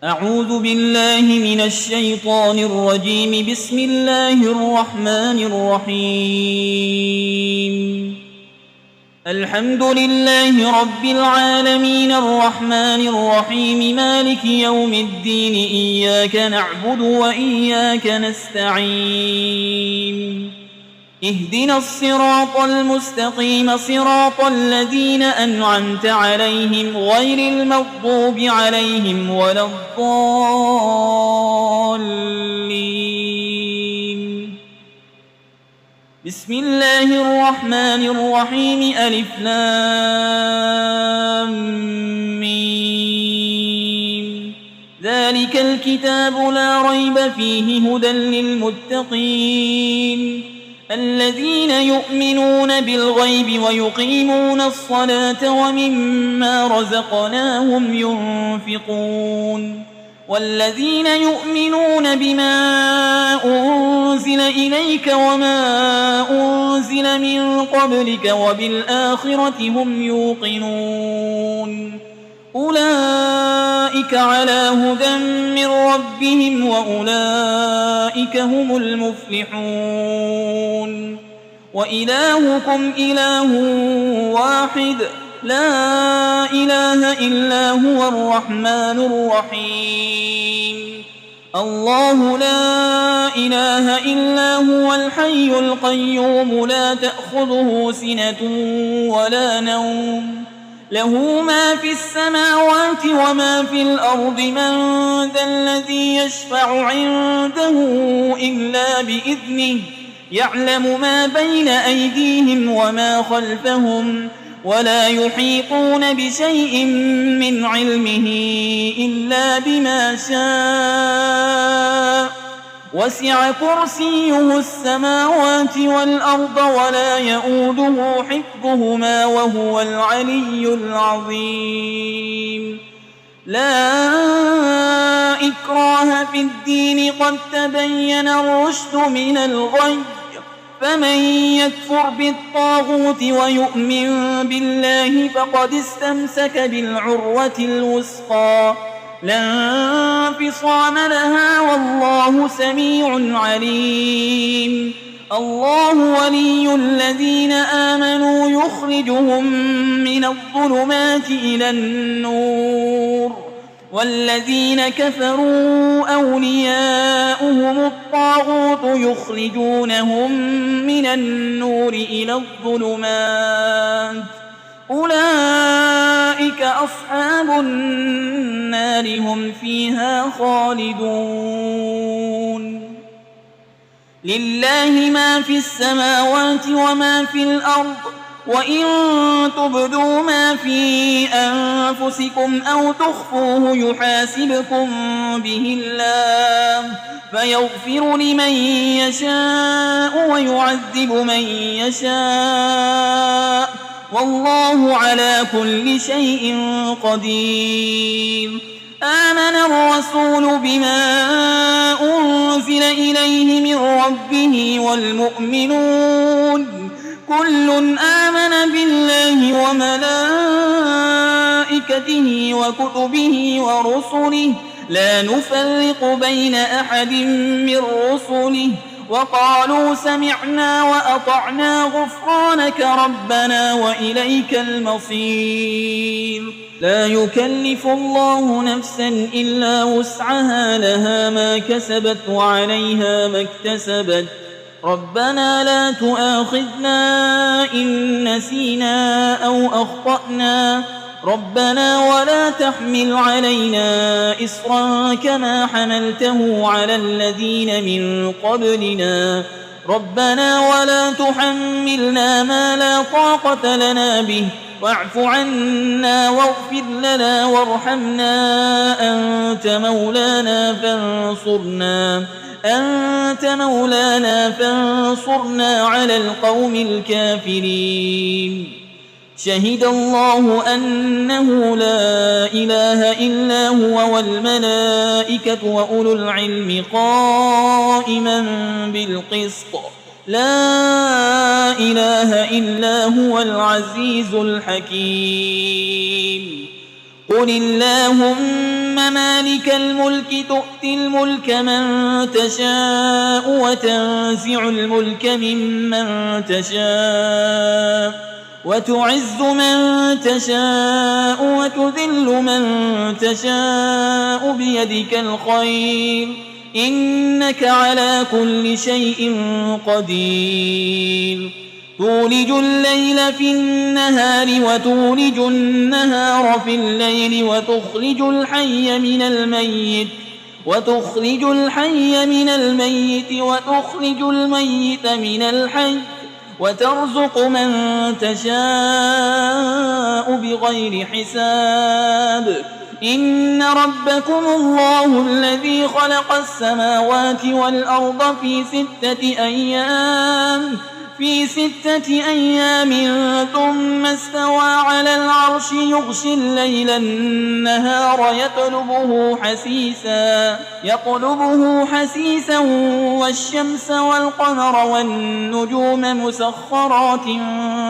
أعوذ بالله من الشيطان الرجيم. بسم الله الرحمن الرحيم. الحمد لله رب العالمين الرحمن الرحيم مالك يوم الدين. إياك نعبد وإياك نستعين. اهدنا الصراط المستقيم صراط الذين أنعمت عليهم غير المغضوب عليهم ولا الضالين. بسم الله الرحمن الرحيم. ألف لام ميم. ذلك الكتاب لا ريب فيه هدى للمتقين الذين يؤمنون بالغيب ويقيمون الصلاة ومما رزقناهم ينفقون والذين يؤمنون بما أنزل إليك وما أنزل من قبلك وبالآخرة هم يوقنون أولئك على هدى من ربهم وأولئك هم المفلحون. وإلهكم إله واحد لا إله إلا هو الرحمن الرحيم. الله لا إله إلا هو الحي القيوم لا تأخذه سنة ولا نوم له ما في السماوات وما في الأرض. من ذا الذي يشفع عنده إلا بإذنه يعلم ما بين أيديهم وما خلفهم ولا يحيطون بشيء من علمه إلا بما شاء. وسع كرسيه السماوات والأرض ولا يؤوده حفظهما وهو العلي العظيم. لا إكراه في الدين قد تبين الرشد من الغي. فمن يكفر بالطاغوت ويؤمن بالله فقد استمسك بالعروة الوثقى لا انفصام لها والله سميع عليم. الله ولي الذين آمنوا يخرجهم من الظلمات إلى النور والذين كفروا أولياؤهم الطاغوت يخرجونهم من النور إلى الظلمات أولئك أصحاب النار هم فيها خالدون. لله ما في السماوات وما في الأرض وإن تبدوا ما في أنفسكم أو تخفوه يحاسبكم به الله فيغفر لمن يشاء ويعذب من يشاء والله على كل شيء قدير. آمن الرسول بما أنزل إليه من ربه والمؤمنون كل آمن بالله وملائكته وكتبه ورسله لا نفرق بين أحد من رسله وقالوا سمعنا وأطعنا غفرانك ربنا وإليك المصير. لا يكلف الله نفسا إلا وسعها لها ما كسبت وعليها ما اكتسبت. ربنا لا تؤاخذنا إن نسينا أو أخطأنا ربنا ولا تحمل علينا إصرا كما حملته على الذين من قبلنا ربنا ولا تحملنا ما لا طاقة لنا به واعف عنا واغفر لنا وارحمنا أنت مولانا فانصرنا على القوم الكافرين. شهد الله أنه لا إله إلا هو والملائكة وأولو العلم قائما بالقسط لا إله إلا هو العزيز الحكيم. قل اللهم مالك الملك تؤتي الملك من تشاء وتنزع الملك ممن تشاء وتعز من تشاء وتذل من تشاء بيدك الخير إنك على كل شيء قدير تولج الليل في النهار وتولج النهار في الليل وتخرج الحي من الميت وتخرج الميت من الحي وترزق من تشاء بغير حساب إن ربكم الله الذي خلق السماوات والأرض في 6 أيام ثم استوى على العرش يغشي الليل النهار يطلبه حسيسا والشمس والقمر والنجوم مسخرات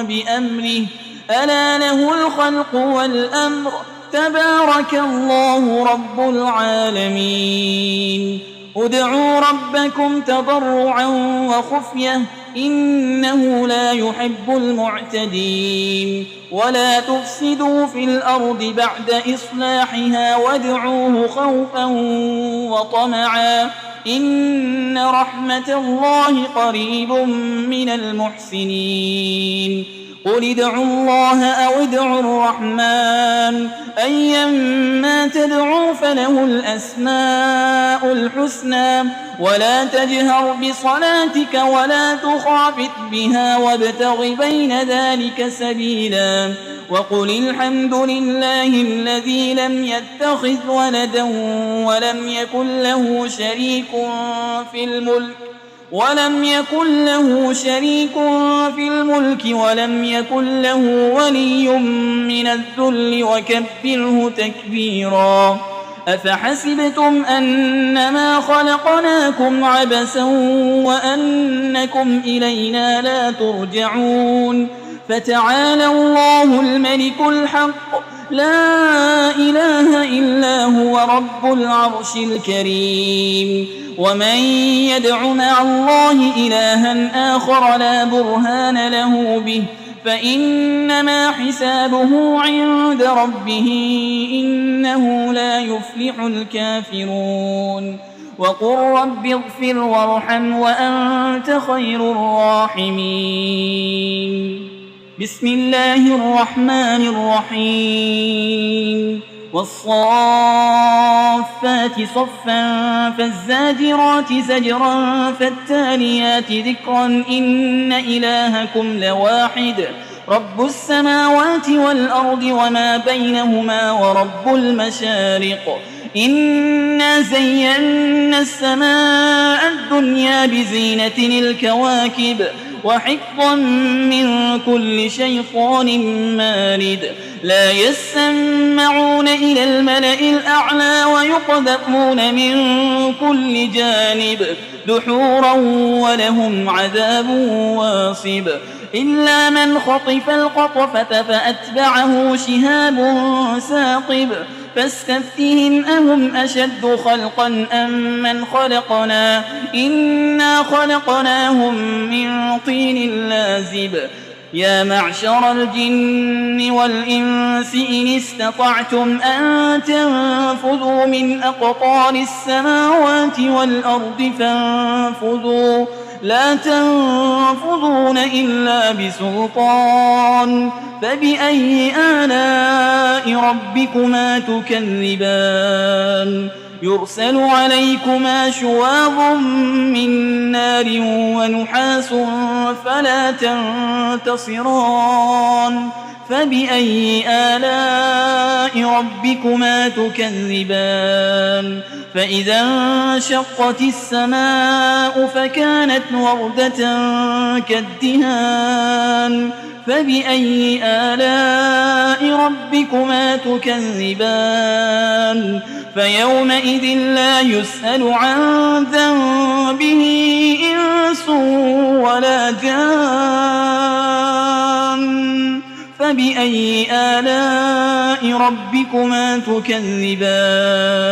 بأمره ألا له الخلق والأمر تبارك الله رب العالمين ادعوا ربكم تضرعا وخفية إنه لا يحب المعتدين ولا تفسدوا في الأرض بعد إصلاحها وادعوه خوفا وطمعا إن رحمة الله قريب من المحسنين قل ادعوا الله أو ادعوا الرحمن أيما تدعوا فله الأسماء الحسنى ولا تجهر بصلاتك ولا تخافت بها وابتغ بين ذلك سبيلا وقل الحمد لله الذي لم يتخذ ولدا ولم يكن له شريك في الملك ولم يكن له ولي من الذل وكبره تكبيرا أفحسبتم أنما خلقناكم عبثا وأنكم إلينا لا ترجعون فتعالى الله الملك الحق لا إله إلا هو رب العرش الكريم ومن يدع مع الله إلها آخر لا برهان له به فإنما حسابه عند ربه إنه لا يفلح الكافرون وقل رب اغفر وارحم وأنت خير الراحمين بسم الله الرحمن الرحيم والصافات صفا فالزاجرات زجرا فالتاليات ذكرا إن إلهكم لواحد رب السماوات والأرض وما بينهما ورب المشارق إنا زينا السماء الدنيا بزينة الكواكب وحفظا من كل شيطان مارد لا يسمعون إلى الملأ الأعلى ويقذفون من كل جانب دحورا ولهم عذاب واصب إلا من خطف القطفة فأتبعه شهاب ثاقب فاستفتهم أهم أشد خلقا أم من خلقنا إنا خلقناهم من طين لازب يا معشر الجن والإنس إن استطعتم أن تنفذوا من أقطار السماوات والأرض فانفذوا لا تنفذون إلا بسلطان فبأي آلاء ربكما تكذبان يرسل عليكما شواظ من نار ونحاس فلا تنتصران فبأي آلاء ربكما تكذبان فإذا انشقت السماء فكانت وردة كالدهان فبأي آلاء ربكما تكذبان فيومئذ لا يسأل عن ذنبه إنس ولا جان فبأي آلاء ربكما تكذبان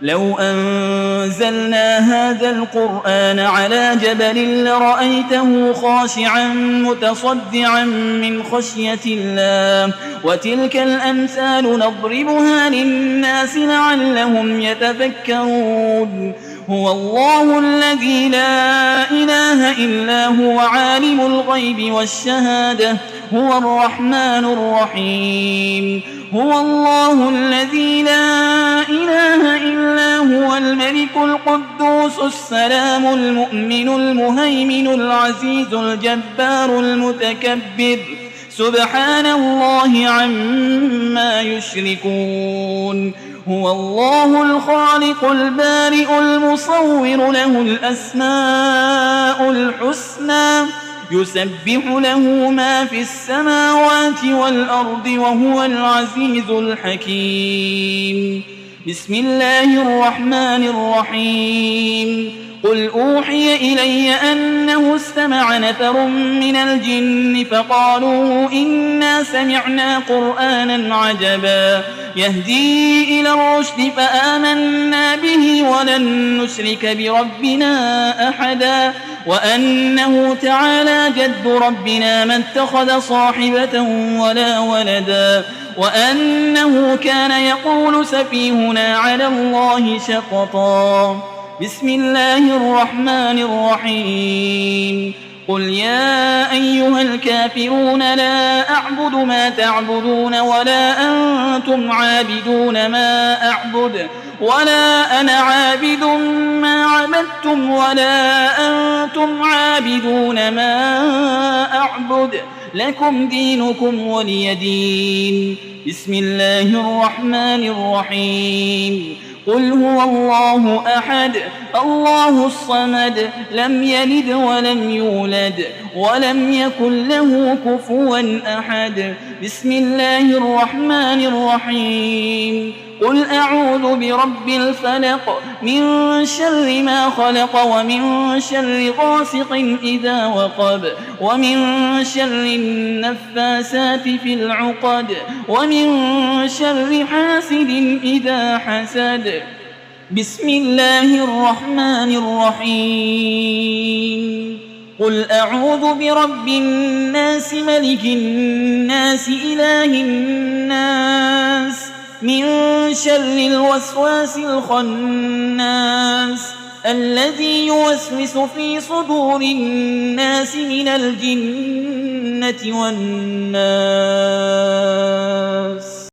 لو أنزلنا هذا القرآن على جبل لرأيته خاشعا متصدعا من خشية الله وتلك الأمثال نضربها للناس لعلهم يتفكرون هو الله الذي لا إله إلا هو عالم الغيب والشهادة هو الرحمن الرحيم هو الله الذي لا إله إلا هو الملك القدوس السلام المؤمن المهيمن العزيز الجبار المتكبر سبحان الله عما يشركون هو الله الخالق البارئ المصور له الأسماء الحسنى يسبح له ما في السماوات والأرض وهو العزيز الحكيم بسم الله الرحمن الرحيم قل أوحي إلي أنه استمع نفر من الجن فقالوا إنا سمعنا قرآنا عجبا يهدي إلى الرشد فآمنا به ولن نشرك بربنا أحدا وأنه تعالى جد ربنا ما اتخذ صاحبة ولا ولدا وأنه كان يقول سفيهنا على الله شططا بسم الله الرحمن الرحيم قل يا أيها الكافرون لا أعبد ما تعبدون ولا أنتم عابدون ما أعبد ولا أنا عابد ما عبدتم ولا أنتم عابدون ما أعبد لكم دينكم ولي دين بسم الله الرحمن الرحيم قل هو الله أحد الله الصمد لم يلد ولم يولد ولم يكن له كفوا أحد بسم الله الرحمن الرحيم قل أعوذ برب الفلق من شر ما خلق ومن شر غاسق إذا وقب ومن شر النفاسات في العقد ومن شر حاسد إذا حسد بسم الله الرحمن الرحيم قل أعوذ برب الناس ملك الناس إله الناس من شر الوسواس الخناس الذي يوسوس في صدور الناس من الجنة والناس